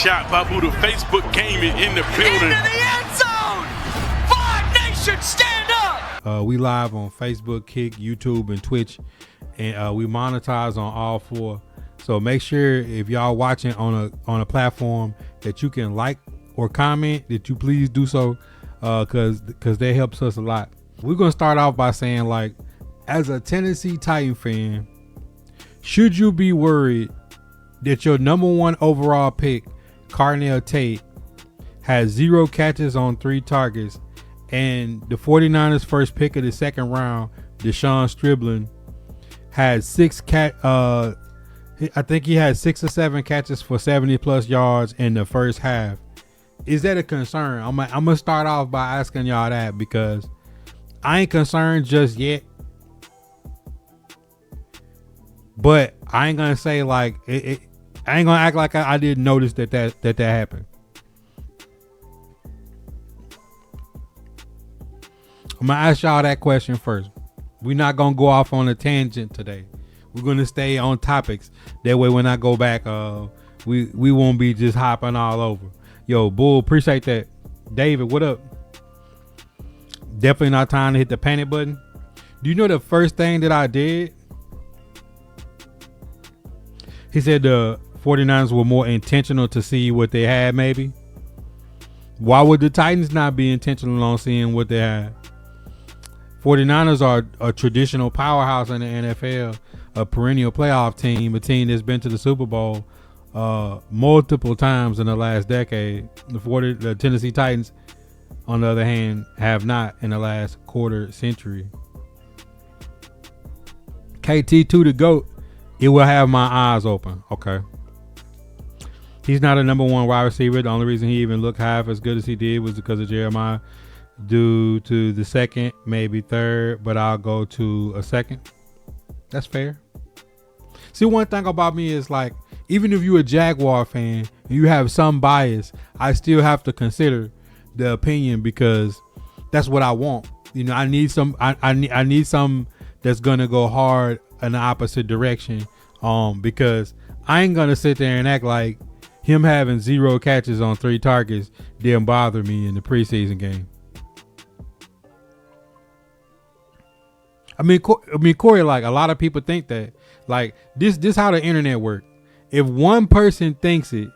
shot by Buddha. Facebook Gaming in the building. Into the end zone! Five Nations, stand up! We live on Facebook, Kick, YouTube, and Twitch, and we monetize on all four. So make sure if y'all watching on a platform that you can like or comment, that you please do so, because that helps us a lot. We're gonna start off by saying, like, as a Tennessee Titan fan, should you be worried that your number one overall pick, Carnell Tate, has 0 catches on 3 targets, and the 49ers first pick of the second round, Deshaun Striblin, had I think he had 6 or 7 catches for 70 plus yards in the first half. Is that a concern? I'm gonna start off by asking y'all that, because I ain't concerned just yet, but I ain't gonna say like it. I ain't gonna act like I didn't notice that happened. I'm gonna ask y'all that question first. We're not gonna go off on a tangent today. We're gonna stay on topics. That way, when I go back, we won't be just hopping all over. Yo, Bull, appreciate that. David, what up? Definitely not time to hit the panic button. Do you know the first thing that I did? He said the 49ers were more intentional to see what they had, maybe. Why would the Titans not be intentional on seeing what they had? 49ers are a traditional powerhouse in the NFL, a perennial playoff team, a team that's been to the Super Bowl multiple times in the last decade. The Tennessee Titans, on the other hand, have not in the last quarter century. KT2 the GOAT, it will have my eyes open. Okay. He's not a number one wide receiver. The only reason he even looked half as good as he did was because of Jeremiah. Due to the second, maybe third, but I'll go to a second. That's fair. See, one thing about me is, like, even if you're a Jaguar fan and you have some bias, I still have to consider the opinion, because that's what I want. You know, I need some. I need some that's gonna go hard in the opposite direction. Because I ain't gonna sit there and act like him having 0 catches on 3 targets didn't bother me in the preseason game. I mean, Corey, like, a lot of people think that, like, this how the internet works. If one person thinks it,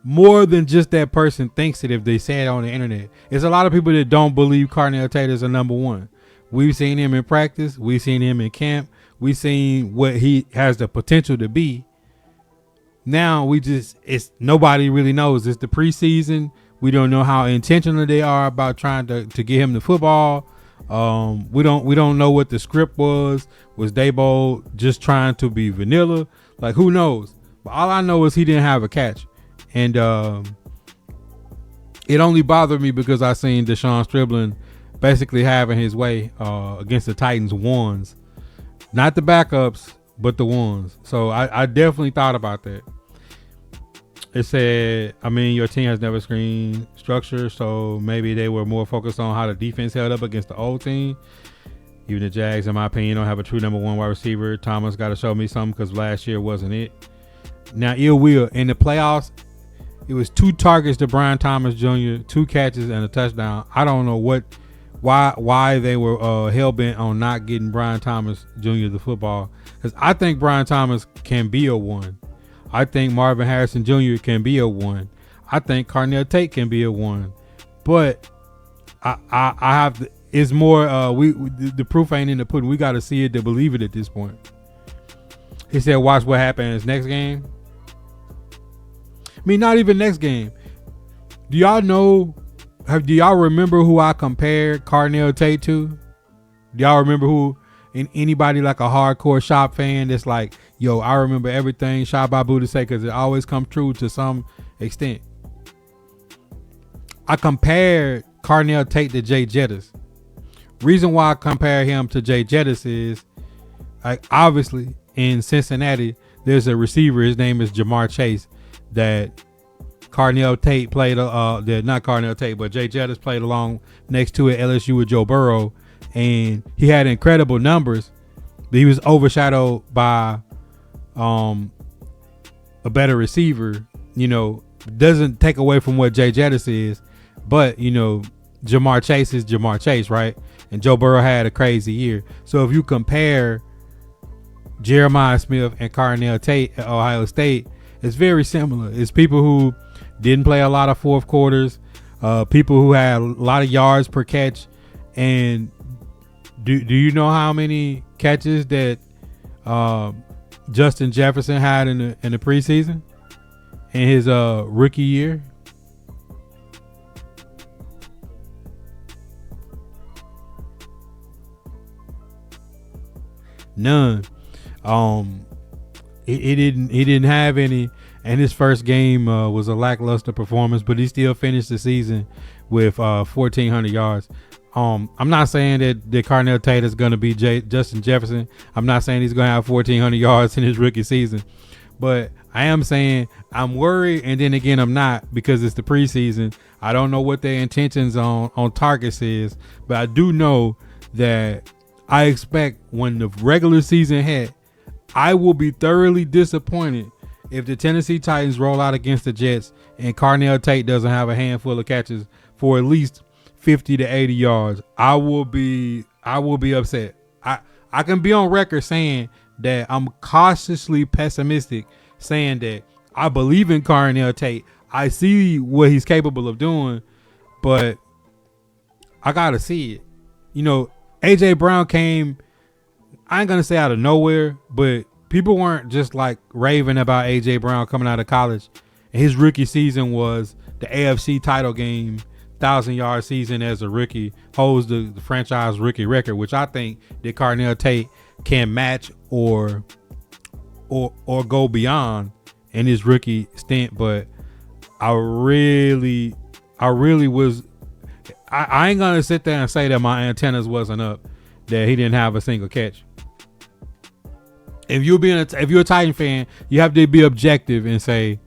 more than just that person thinks it if they say it on the internet. It's a lot of people that don't believe Carnell Tate is a number one. We've seen him in practice. We've seen him in camp. We've seen what he has the potential to be. Now it's nobody really knows. It's the preseason. We don't know how intentional they are about trying to get him the football. We don't know what the script was. Was Dabo just trying to be vanilla? Like, who knows? But all I know is he didn't have a catch, and it only bothered me because I seen Deshaun Striblin basically having his way against the Titans ones, not the backups, but the ones. So I definitely thought about that. It said, I mean, your team has never screened structure, so maybe they were more focused on how the defense held up against the old team. Even the Jags, in my opinion, don't have a true number one wide receiver. Thomas got to show me something, because last year wasn't it. Now, ill will. In the playoffs, it was 2 targets to Brian Thomas Jr., 2 catches and a touchdown. I don't know why they were hell-bent on not getting Brian Thomas Jr. the football, because I think Brian Thomas can be a 1. I think Marvin Harrison Jr. can be a 1. I think Carnell Tate can be a 1. But I have to, it's more the proof ain't in the pudding. We got to see it to believe it at this point. He said, watch what happens next game. I mean, not even next game. Do y'all remember who I compared Carnell Tate to? Do y'all remember who? Anybody like a hardcore Shop fan that's like, yo, I remember everything Shop Abu to say, because it always comes true to some extent. I compared Carnell Tate to Jay Jettis. Reason why I compare him to Jay Jettis is, like, obviously in Cincinnati there's a receiver, his name is Jamar Chase, that Carnell Tate played not Carnell Tate, but Jay Jettis played along next to at LSU with Joe Burrow, and he had incredible numbers, but he was overshadowed by a better receiver, you know, doesn't take away from what Jay Jettis is, but Jamar Chase is Jamar Chase, right? And Joe Burrow had a crazy year. So if you compare Jeremiah Smith and Carnell Tate at Ohio State, it's very similar. It's people who didn't play a lot of fourth quarters, people who had a lot of yards per catch. And do you know how many catches that Justin Jefferson had in the preseason in his rookie year? None. He didn't have any, and his first game was a lackluster performance, but he still finished the season with 1,400 yards. I'm not saying that Carnell Tate is going to be Justin Jefferson. I'm not saying he's going to have 1,400 yards in his rookie season, but I am saying I'm worried, and then again I'm not, because it's the preseason. I don't know what their intentions on targets is, but I do know that I expect when the regular season hit, I will be thoroughly disappointed if the Tennessee Titans roll out against the Jets and Carnell Tate doesn't have a handful of catches for at least 50 to 80 yards. I will be upset. I can be on record saying that I'm cautiously pessimistic, saying that I believe in Carnell Tate. I see what he's capable of doing, but I gotta see it. AJ Brown came, I ain't gonna say out of nowhere, but people weren't just like raving about AJ Brown coming out of college. And his rookie season was the AFC title game, 1,000-yard season as a rookie, holds the franchise rookie record, which I think that Carnell Tate can match or go beyond in his rookie stint. But I really was. I ain't gonna sit there and say that my antennas wasn't up, that he didn't have a single catch. If you're a Titan fan, you have to be objective and say,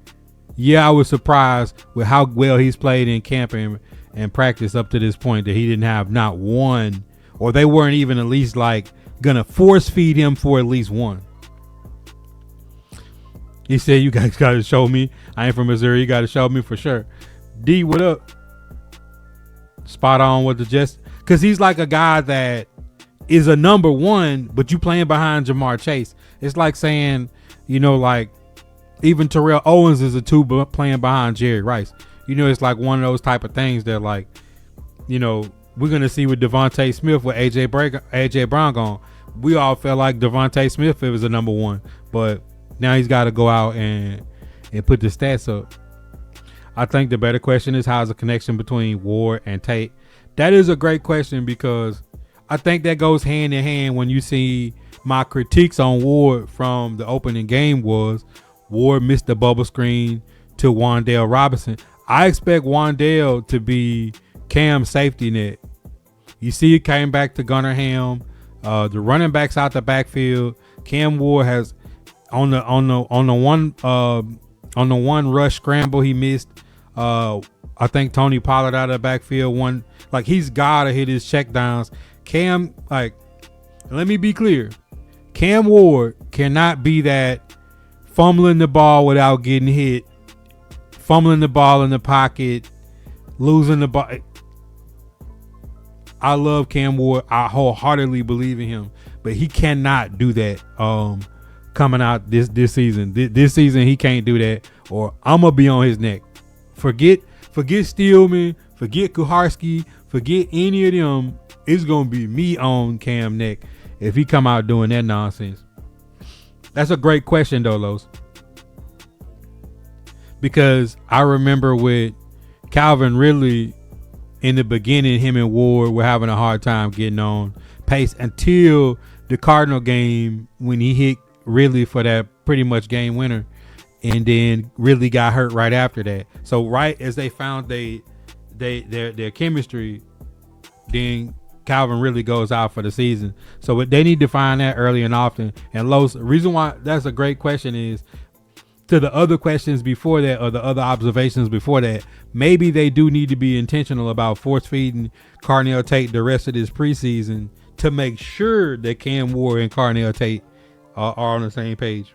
yeah, I was surprised with how well he's played in camp and practice up to this point, that he didn't have not one, or they weren't even at least like gonna force feed him for at least one. He said, you guys gotta show me. I ain't from Missouri. You gotta show me for sure. D, what up? Spot on with the Jets, because he's like a guy that is a number one, but you playing behind Jamar Chase. It's like saying, like even Terrell Owens is a two playing behind Jerry Rice. It's like one of those type of things that, like, we're gonna see with Devontae Smith with AJ Brown gone. We all felt like Devontae Smith was the number one, but now he's got to go out and put the stats up. I think the better question is, how's the connection between Ward and Tate? That is a great question, because I think that goes hand in hand. When you see my critiques on Ward from the opening game was Ward missed the bubble screen to Wan'Dale Robinson. I expect Wan'Dale to be Cam's safety net. You see, it came back to Gunnar Ham, the running backs out the backfield. Cam Ward has on the one rush scramble he missed. I think Tony Pollard out of the backfield one. Like, he's gotta hit his check downs. Cam, like, let me be clear. Cam Ward cannot be that fumbling the ball without getting hit, fumbling the ball in the pocket, losing the ball. I love Cam Ward. I wholeheartedly believe in him, but he cannot do that. Coming out this season, this season he can't do that, or I'm gonna be on his neck. Forget Steelman, forget Kuharski, forget any of them. It's gonna be me on Cam neck if he come out doing that nonsense. That's a great question though, Los, because I remember with Calvin Ridley in the beginning, him and Ward were having a hard time getting on pace until the Cardinal game, when he hit Ridley for that pretty much game winner, and then Ridley got hurt right after that. So right as they found their chemistry, then Calvin Ridley goes out for the season. So they need to find that early and often. And Los, the reason why that's a great question is, to the other questions before that, or the other observations before that, maybe they do need to be intentional about force feeding Carnell Tate the rest of this preseason to make sure that Cam Ward and Carnell Tate are on the same page.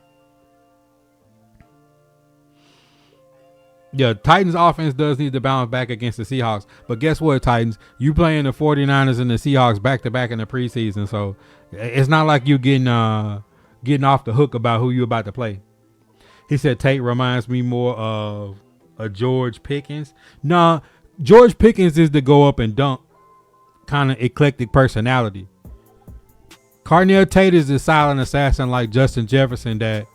Yeah, Titans offense does need to bounce back against the Seahawks. But guess what, Titans? You playing the 49ers and the Seahawks back-to-back in the preseason. So it's not like you getting off the hook about who you about to play. He said Tate reminds me more of a George Pickens. Nah, George Pickens is the go up and dunk kind of eclectic personality. Carnell Tate is the silent assassin like Justin Jefferson that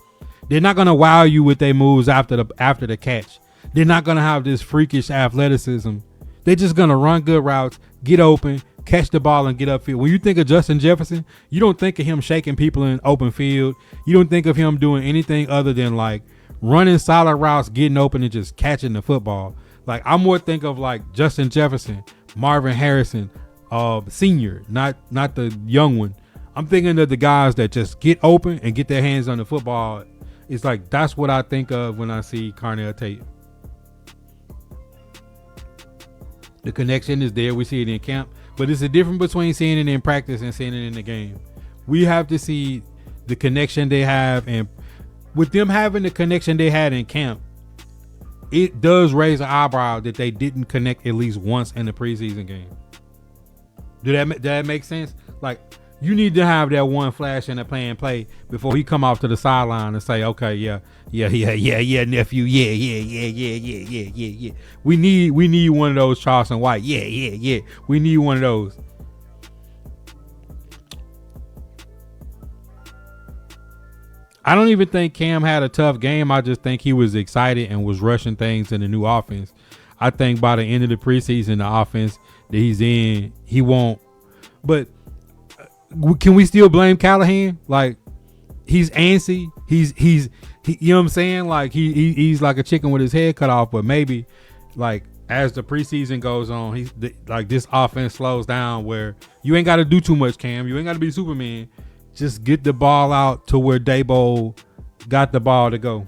they're not going to wow you with their moves after the catch. They're not going to have this freakish athleticism. They're just going to run good routes, get open, catch the ball, and get upfield. When you think of Justin Jefferson, you don't think of him shaking people in open field. You don't think of him doing anything other than like running solid routes, getting open, and just catching the football. Like I more think of like Justin Jefferson, Marvin Harrison, senior, not the young one. I'm thinking of the guys that just get open and get their hands on the football. It's like that's what I think of when I see Carnell Tate. The connection is there. We see it in camp. But it's a difference between seeing it in practice and seeing it in the game. We have to see the connection they have. And with them having the connection they had in camp, it does raise an eyebrow that they didn't connect at least once in the preseason game. Does that make sense? Like, you need to have that one flash in the play before he come off to the sideline and say, okay, yeah, nephew, yeah. We need one of those Charleston White. Yeah. We need one of those. I don't even think Cam had a tough game. I just think he was excited and was rushing things in the new offense. I think by the end of the preseason, the offense that he's in, he won't. But can we still blame Callahan? Like, he's antsy. He's you know what I'm saying? Like he's like a chicken with his head cut off. But maybe like as the preseason goes on, he's like this offense slows down where you ain't got to do too much, Cam. You ain't got to be Superman. Just get the ball out to where Dabo got the ball to go.